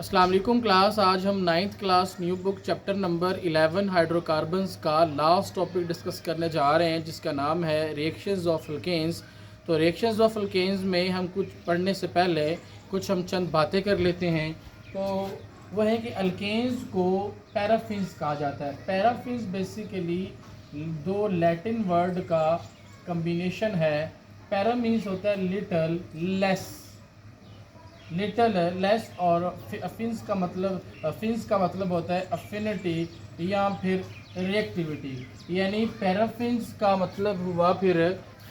अस्सलाम वालेकुम क्लास। आज हम ninth class new book chapter number 11 hydrocarbons का लास्ट टॉपिक डिस्कस करने जा रहे हैं, जिसका नाम है रिएक्शंस ऑफ अल्केन्स। तो रिएक्शंस ऑफ अल्केन्स में हम कुछ पढ़ने से पहले कुछ हम चंद बातें कर लेते हैं। तो वह है कि अल्केन्स को पैराफिन्स कहा जाता है। पैराफिन्स बेसिकली दो लैटिन वर्ड का कम्बिनेशन है। पैरा मीन्स होता है लिटल, लेस और अफिन्स का मतलब होता है अफिनिटी या फिर रिएक्टिविटी। यानी पैराफिन्स का मतलब हुआ फिर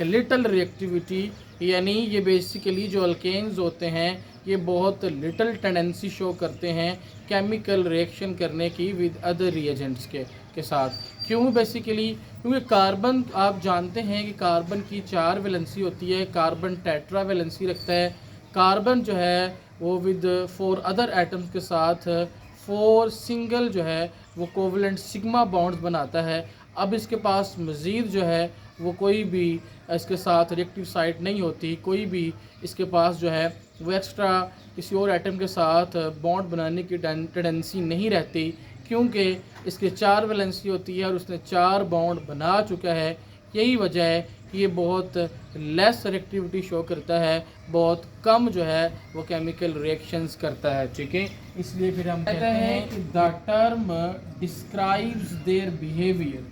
लिटल रिएक्टिविटी, यानी ये बेसिकली जो अल्केन्स होते हैं ये बहुत लिटल टेंडेंसी शो करते हैं केमिकल रिएक्शन करने की विद अदर रिएजेंट्स के साथ। क्यों? बेसिकली क्योंकि कार्बन, आप जानते हैं कि कार्बन की 4 वैलेंसी होती है। कार्बन टेट्रा वैलेंसी रखता है। कार्बन जो है वो विद 4 अदर एटम्स के साथ 4 सिंगल जो है वो कोवलेंट सिग्मा बॉन्ड्स बनाता है। अब इसके पास मज़ीद जो है वो कोई भी इसके साथ रिएक्टिव साइट नहीं होती, कोई भी इसके पास जो है वो एक्स्ट्रा किसी और एटम के साथ बॉन्ड बनाने की टेंडेंसी नहीं रहती, क्योंकि इसके 4 वैलेंसी होती है और उसने 4 बॉन्ड बना चुका है। यही वजह है कि ये बहुत लेस रिएक्टिविटी शो करता है, बहुत कम जो है वो केमिकल रिएक्शंस करता है। ठीक है, इसलिए फिर हम कहते हैं कि the term describes their behaviour.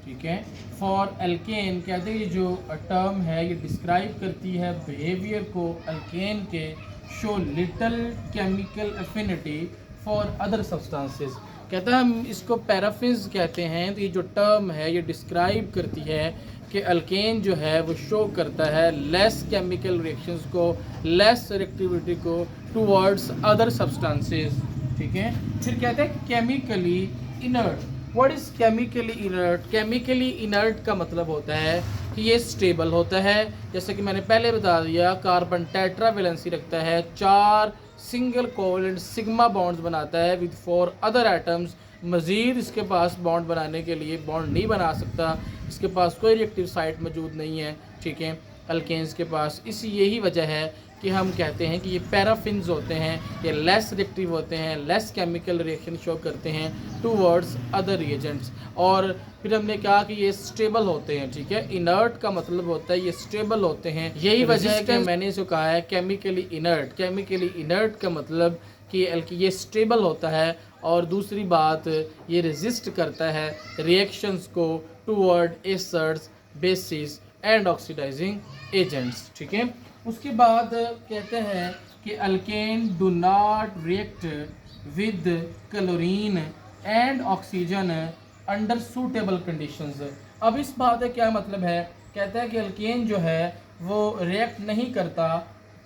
ठीक है, फॉर अल्केन कहते हैं ये जो टर्म है ये डिस्क्राइब करती है बिहेवियर को अल्केन के। Show little chemical affinity for other substances. कहता है हम इसको पैराफिन्स कहते हैं। तो ये जो टर्म है ये डिस्क्राइब करती है कि अल्केन जो है वो शो करता है लेस केमिकल रिएक्शंस को, लेस रिएक्टिविटी को टुवर्ड्स अदर सब्सटेंसेस। ठीक है, फिर कहते हैं chemically inert. What is chemically inert? Chemically inert का मतलब होता है कि ये स्टेबल होता है। जैसे कि मैंने पहले बता दिया, कार्बन टेट्रा वैलेंसी रखता है, 4 सिंगल कोवलेंट सिग्मा बॉन्ड्स बनाता है विद 4 अदर एटम्स। मज़ीद इसके पास बॉन्ड बनाने के लिए बॉन्ड नहीं बना सकता, इसके पास कोई रिएक्टिव साइट मौजूद नहीं है। ठीक है, अल्केन्स के पास। इसी यही वजह है कि हम कहते हैं कि ये पैराफिन्स होते हैं, ये लेस रिएक्टिव होते हैं, लेस केमिकल रिएक्शन शो करते हैं टूवर्ड्स अदर रिएजेंट्स। और फिर हमने कहा कि ये स्टेबल होते हैं। ठीक है, इनर्ट का मतलब होता है ये स्टेबल होते हैं। यही वजह है कि मैंने इसको कहा है केमिकली इनर्ट। केमिकली इनर्ट का मतलब कि ये स्टेबल होता है, और दूसरी बात ये रेजिस्ट करता है रिएक्शंस को toward acids, bases and oxidising agents. ठीक है, उसके बाद कहते हैं कि alkane do not react with chlorine and oxygen under suitable conditions. अब इस बात का क्या मतलब है? कहता है कि अल्केन जो है वो रिएक्ट नहीं करता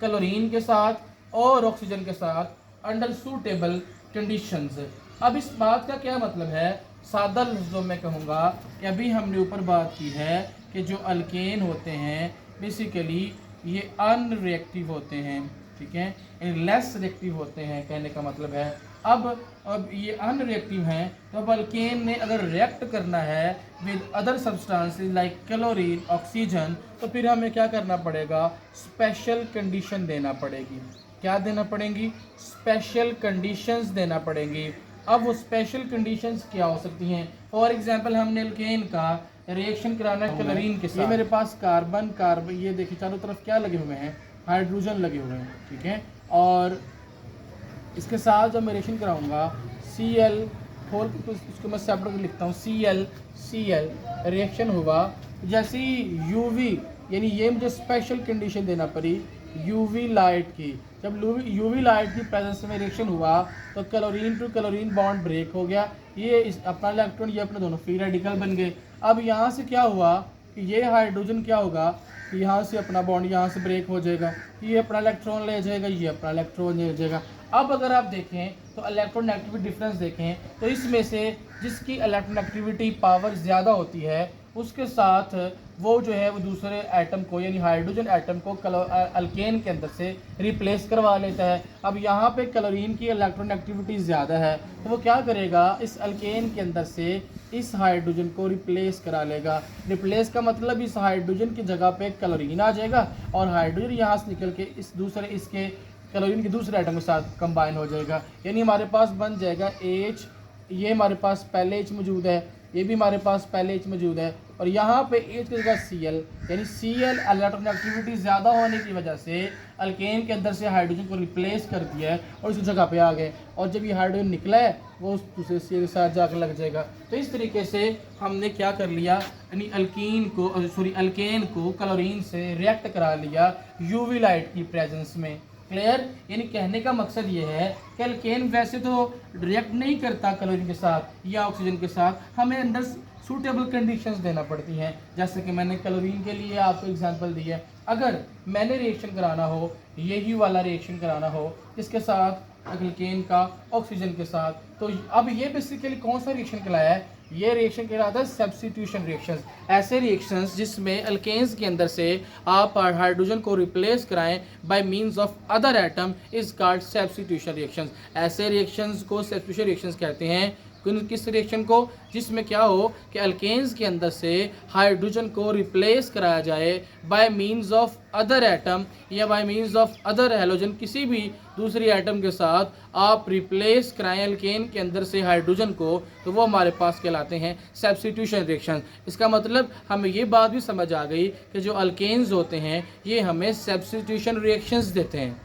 क्लोरीन के साथ और ऑक्सीजन के साथ अंडर सूटेबल कंडीशंस। अब इस बात का क्या मतलब है? सादा लफ्ज़ों में कहूँगा कि अभी हमने ऊपर बात की है कि जो अल्केन होते हैं बेसिकली ये अनरिएक्टिव होते हैं। ठीक है, लेस रिएक्टिव होते हैं, कहने का मतलब है। अब ये अनरिएक्टिव हैं, तो अब अल्केन ने अगर रिएक्ट करना है with other substances like chlorine, oxygen, तो फिर हमें क्या करना पड़ेगा? स्पेशल कंडीशन देना पड़ेगी। क्या देना पड़ेंगी? स्पेशल कंडीशंस देना पड़ेंगी। अब वो स्पेशल कंडीशंस क्या हो सकती हैं? फॉर एग्जांपल हमने अल्केन का रिएक्शन कराना है क्लोरीन के साथ। ये मेरे पास कार्बन ये देखिए चारों तरफ क्या लगे हुए हैं? हाइड्रोजन लगे हुए हैं। ठीक है, और इसके साथ जब मैं रिएक्शन कराऊंगा Cl खोल के, तो इसको मैं सेपरेट लिखता हूँ Cl रिएक्शन हुआ। जैसे ही UV, यानी ये मुझे स्पेशल कंडीशन देना पड़ी UV लाइट की। जब UV लाइट की प्रेजेंस में रिएक्शन हुआ तो chlorine to chlorine bond break हो गया। ये अपना इलेक्ट्रॉन, ये अपने दोनों फ्री रेडिकल बन गए। अब यहाँ से क्या हुआ कि ये हाइड्रोजन क्या होगा कि यहाँ से अपना बॉन्ड यहाँ से ब्रेक हो जाएगा, ये अपना इलेक्ट्रॉन ले जाएगा, ये अपना इलेक्ट्रॉन ले जाएगा। अब अगर आप देखें तो इलेक्ट्रोनेगेटिविटी डिफरेंस देखें तो इसमें से जिसकी इलेक्ट्रोनेगेटिविटी पावर ज़्यादा होती है उसके साथ वो जो है वो दूसरे एटम को, यानी हाइड्रोजन एटम को अल्केन के अंदर से रिप्लेस करवा लेता है। अब यहाँ पे क्लोरीन की इलेक्ट्रोनेगेटिविटी ज़्यादा है, तो वो क्या करेगा? इस अल्केन के अंदर से इस हाइड्रोजन को रिप्लेस करा लेगा। रिप्लेस का मतलब इस हाइड्रोजन की जगह पे क्लोरीन आ जाएगा और हाइड्रोजन यहाँ से निकल के इस दूसरे इसके क्लोरीन के दूसरे एटम के साथ कंबाइन हो जाएगा, यानी हमारे पास बन जाएगा H, ये हमारे पास पहले H मौजूद है, ये भी हमारे पास पहले H मौजूद है, और यहाँ पे H की जगह Cl, यानी Cl इलेक्ट्रोनेगेटिविटी ज़्यादा होने की वजह से अल्केन के अंदर से हाइड्रोजन को रिप्लेस कर दिया है और उसकी जगह पे आ गए, और जब ये हाइड्रोजन निकला है वो उस दूसरे Cl के साथ जाकर लग जाएगा। तो इस तरीके से हमने क्या कर लिया, यानी अल्केन को क्लोरीन से रिएक्ट करा लिया यूवी लाइट की प्रेजेंस में। क्लियर? यानी कहने का मकसद ये है कि अल्केन वैसे तो रिएक्ट नहीं करता क्लोरीन के साथ या ऑक्सीजन के साथ, हमें अंदर सूटेबल कंडीशंस देना पड़ती हैं, जैसे कि मैंने क्लोरीन के लिए आपको एग्जांपल दी है। अगर मैंने रिएक्शन कराना हो, यही वाला रिएक्शन कराना हो इसके साथ अल्केन का ऑक्सीजन के साथ, तो अब ये बेसिकली कौन सा रिएक्शन कहलाया है, ये रिएक्शन कहलाता है सब्स्टिट्यूशन रिएक्शंस। ऐसे रिएक्शंस जिसमें अल्केन्स के अंदर से आप हाइड्रोजन को रिप्लेस कराएं bye means of other atom is called substitution reactions. ऐसे रिएक्शंस को सब्स्टिट्यूशन रिएक्शंस कहते हैं। किस रिएक्शन को, जिसमें क्या हो कि अल्केन्स के अंदर से हाइड्रोजन को रिप्लेस कराया जाए by means of other atom या by means of other halogen, किसी भी दूसरी एटम के साथ आप रिप्लेस कराएं अल्केन के अंदर से हाइड्रोजन को, तो वो हमारे पास कहलाते हैं सब्स्टिट्यूशन रिएक्शन। इसका मतलब हमें ये बात भी समझ आ गई कि जो अल्केन्स होते हैं ये हमें सब्स्टिट्यूशन रिएक्शंस देते हैं।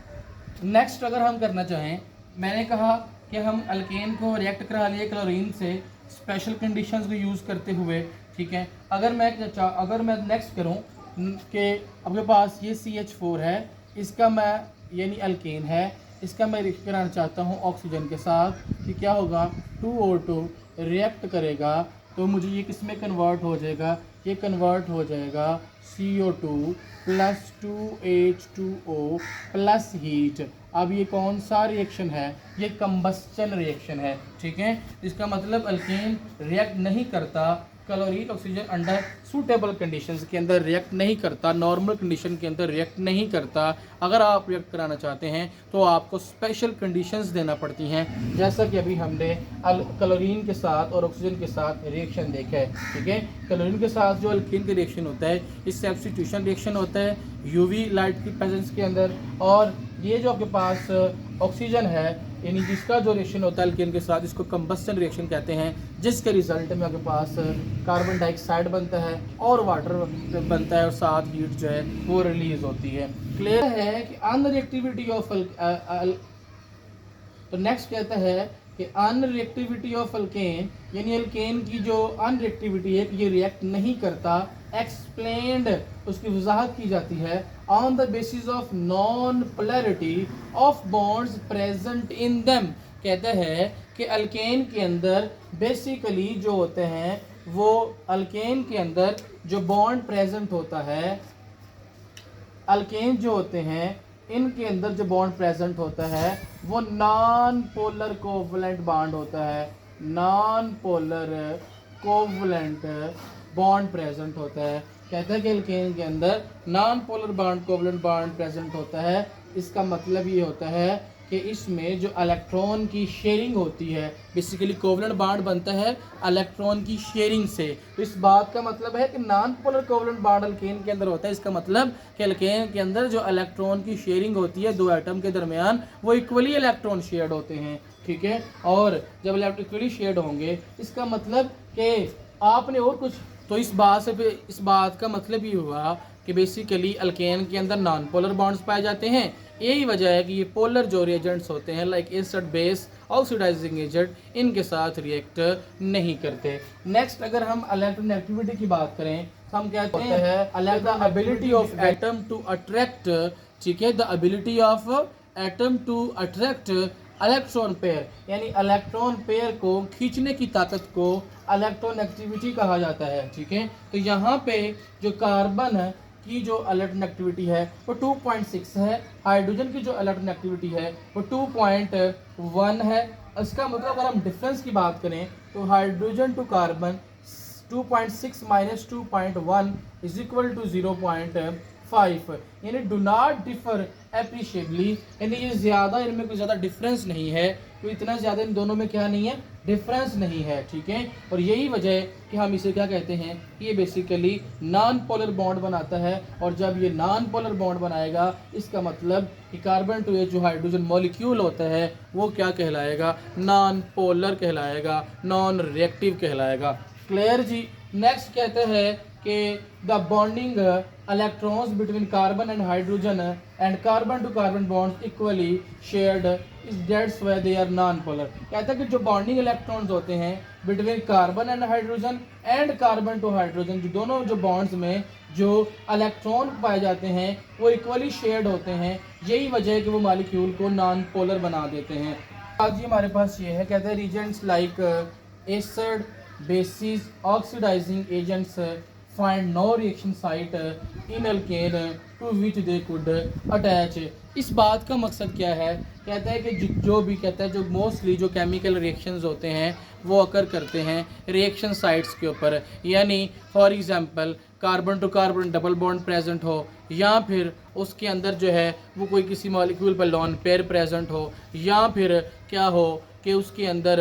नेक्स्ट अगर हम करना चाहें, मैंने कहा कि हम अल्केन को रिएक्ट करा लिए क्लोरीन से स्पेशल कंडीशंस को यूज़ करते हुए, ठीक है। अगर मैं नेक्स्ट करूं कि आपके पास ये CH4 है, इसका मैं यानी अल्केन है, इसका मैं रिएक्ट कराना चाहता हूं ऑक्सीजन के साथ, कि क्या होगा 2O2 रिएक्ट करेगा तो मुझे ये किस में कन्वर्ट हो जाएगा, ये कन्वर्ट हो जाएगा CO2 plus 2H2O plus heat. अब ये कौन सा रिएक्शन है, ये कंबस्चन रिएक्शन है, ठीक है। इसका मतलब अल्केन रिएक्ट नहीं करता chlorine oxygen under suitable conditions के अंदर रिएक्ट नहीं करता, नॉर्मल कंडीशन के अंदर रिएक्ट नहीं करता। अगर आप रिएक्ट कराना चाहते हैं तो आपको स्पेशल कंडीशंस देना पड़ती हैं, जैसा कि अभी हमने क्लोरीन के साथ और ऑक्सीजन के साथ रिएक्शन देखा है, ठीक है। क्लोरीन के साथ जो अल्केन का रिएक्शन होता है इस सब्स्टिट्यूशन रिएक्शन होता है यूवी लाइट की प्रेजेंस के अंदर, और ये जो आपके पास ऑक्सीजन है यानी जिसका जो रिएक्शन होता है अल्केन के साथ, इसको कंबस्टन रिएक्शन कहते हैं, जिसके रिजल्ट में आपके पास कार्बन डाइऑक्साइड बनता है और वाटर बनता है और साथ हीट जो है वो रिलीज होती है। क्लियर है कि अनरिएक्टिविटी ऑफ तो नेक्स्ट कहता है कि अनरिएक्टिविटी ऑफ अल्केन, यानी अल्केन की जो अनरिएक्टिविटी है कि ये रिएक्ट नहीं करता, एक्सप्लेन्ड उसकी वजाहत की जाती है on the basis of non polarity of bonds present in them. कहता है कि अल्केन के अंदर बेसिकली जो होते हैं वो अल्केन के अंदर जो बॉन्ड प्रेजेंट होता है, अल्केन जो होते हैं इनके अंदर जो बॉन्ड प्रेजेंट होता है वो नॉन पोलर कोवलेंट बॉन्ड होता है, non polar covalent bond present होता है। कहता है कि अल्केन के अंदर non polar bond covalent bond present होता है। इसका मतलब ये होता है कि इसमें जो इलेक्ट्रॉन की शेयरिंग होती है, बेसिकली कोवलेंट बॉन्ड बनता है इलेक्ट्रॉन की शेयरिंग से। तो इस बात का मतलब है कि non polar covalent bond alkane के अंदर होता है। इसका मतलब कि अल्केन के अंदर जो इलेक्ट्रॉन की शेयरिंग होती है दो एटम के दरमियान, वो इक्वली इलेक्ट्रॉन शेयर्ड होते हैं, ठीक है। और जब इक्वली शेयर्ड होंगे इसका मतलब कि आपने और कुछ, तो इस बात का मतलब ये हुआ कि बेसिकली अल्केन के अंदर नॉन पोलर बॉन्ड्स पाए जाते हैं। यही वजह है कि ये पोलर जो रिएजेंट्स होते हैं like acid base oxidising agent, इनके साथ रिएक्ट नहीं करते। नेक्स्ट अगर हम इलेक्ट्रोनेगेटिविटी की बात करें तो हम कहते हैं the ability of atom to attract, ठीक है, the ability of atom to attract electron pair, यानी इलेक्ट्रॉन पेयर को खींचने की ताकत को इलेक्ट्रोनेगेटिविटी कहा जाता है, ठीक है। तो यहाँ पे जो कार्बन की जो इलेक्ट्रोनेगेटिविटी है वो 2.6 है, हाइड्रोजन की जो इलेक्ट्रोनेगेटिविटी है वो 2.1 है। इसका मतलब अगर हम डिफरेंस की बात करें तो hydrogen to carbon 2.6 minus 2.1 is equal to 5 यानी डू नॉट डिफर एप्रिशिएबली, यानी ये ज़्यादा इनमें कोई ज़्यादा डिफरेंस नहीं है, कोई इतना ज़्यादा इन दोनों में क्या नहीं है, डिफरेंस नहीं है, ठीक है। और यही वजह है कि हम इसे क्या कहते हैं, ये बेसिकली नॉन पोलर बॉन्ड बनाता है। और जब ये नॉन पोलर बॉन्ड बनाएगा इसका मतलब कि कार्बन टू जो हाइड्रोजन मॉलिक्यूल होता है वो क्या कहलाएगा, नॉन पोलर कहलाएगा, नॉन रिएक्टिव कहलाएगा। क्लियर जी। नेक्स्ट कहते हैं कि the bonding electrons between carbon and hydrogen and carbon to carbon bonds equally shared is that's why they are non polar. कहता है कि जो बॉन्डिंग इलेक्ट्रॉन्स होते हैं between carbon and hydrogen and carbon to hydrogen, जो दोनों जो bonds में जो इलेक्ट्रॉन पाए जाते हैं वो इक्वली शेयर्ड होते हैं, यही वजह है कि वो मॉलिक्यूल को नॉन पोलर बना देते हैं। आज ही हमारे पास ये है, कहते हैं reagents like acid, bases, oxidising agents find no reaction site in alkane to which they could attach। इस बात का मकसद क्या है, कहता है कि जो भी कहता है जो मोस्टली जो केमिकल रिएक्शंस होते हैं वो अकर करते हैं रिएक्शन साइट्स के ऊपर, यानी for example carbon to carbon double bond present हो, या फिर उसके अंदर जो है वो कोई किसी मॉलिक्यूल पर लॉन पेयर प्रेजेंट हो, या फिर क्या हो कि उसके अंदर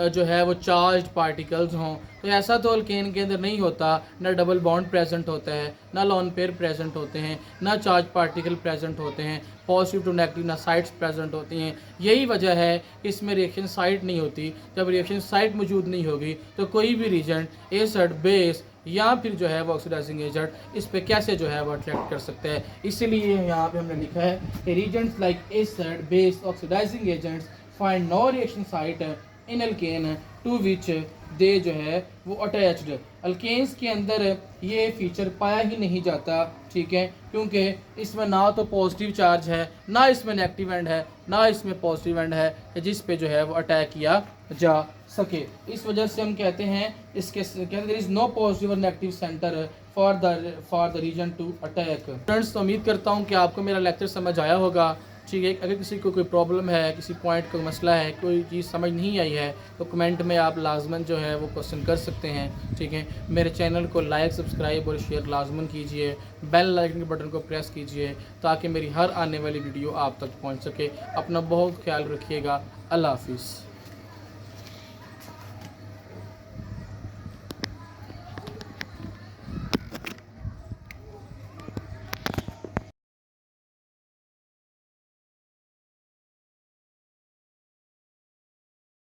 जो है वो चार्ज पार्टिकल्स हों। तो ऐसा तो अल्केन के अंदर नहीं होता, ना डबल बॉन्ड प्रेजेंट होता है, ना लॉन पेयर प्रेजेंट होते हैं, ना चार्ज पार्टिकल प्रेजेंट होते हैं, पॉजिटिव टू नेगेटिव ना साइट्स प्रेजेंट होती हैं। यही वजह है कि इसमें रिएक्शन साइट नहीं होती। जब रिएक्शन साइट मौजूद नहीं होगी तो कोई भी रीजेंट एसिड, बेस या फिर जो है वो ऑक्सीडाइजिंग एजेंट इस पे कैसे जो है वो अट्रैक्ट कर सकते हैं। इसीलिए यहाँ पे हमने लिखा है कि reagents like acid, base, oxidizing agents find no reaction site in alkane to which they जो है वो अटैच्ड। अल्केन्स के अंदर ये फीचर पाया ही नहीं जाता, ठीक है, क्योंकि इसमें ना तो पॉजिटिव चार्ज है, ना इसमें नेगेटिव एंड है, ना इसमें पॉजिटिव एंड है जिस पे जो है वो अटैक किया जा सके। इस वजह से हम कहते हैं इसके कहते हैं देयर इज नो पॉजिटिव और negative centre for the reason to attack. Friends, तो उम्मीद करता हूँ कि आपको मेरा लेक्चर समझ आया होगा, ठीक है। अगर किसी को कोई प्रॉब्लम है, किसी पॉइंट का मसला है, कोई चीज़ समझ नहीं आई है तो कमेंट में आप लाजमन जो है वो क्वेश्चन कर सकते हैं, ठीक है। मेरे चैनल को लाइक, सब्सक्राइब और शेयर लाजमन कीजिए, बेल आइकन के बटन को प्रेस कीजिए ताकि मेरी हर आने वाली वीडियो आप तक पहुंच सके। अपना बहुत ख्याल रखिएगा। अल्लाह हाफिज़।